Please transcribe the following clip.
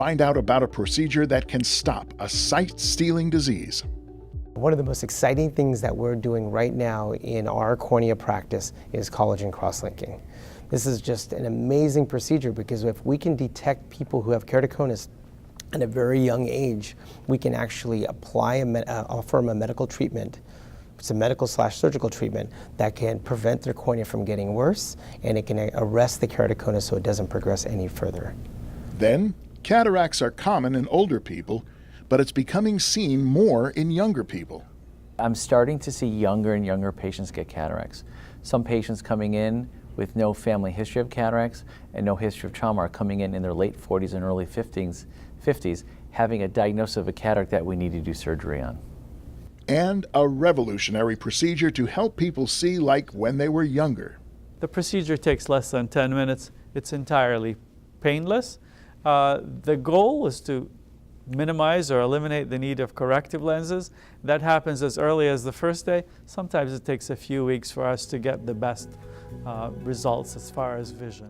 Find out about a procedure that can stop a sight-stealing disease. One of the most exciting things that we're doing right now in our cornea practice is collagen cross-linking. This is just an amazing procedure because if we can detect people who have keratoconus at a very young age, we can actually offer them a medical treatment. It's a medical/surgical treatment that can prevent their cornea from getting worse, and it can arrest the keratoconus so it doesn't progress any further. Then, cataracts are common in older people, but it's becoming seen more in younger people. I'm starting to see younger and younger patients get cataracts. Some patients coming in with no family history of cataracts and no history of trauma are coming in their late 40s and early 50s having a diagnosis of a cataract that we need to do surgery on. And a revolutionary procedure to help people see like when they were younger. The procedure takes less than 10 minutes. It's entirely painless. The goal is to minimize or eliminate the need of corrective lenses. That happens as early as the first day. Sometimes it takes a few weeks for us to get the best results as far as vision.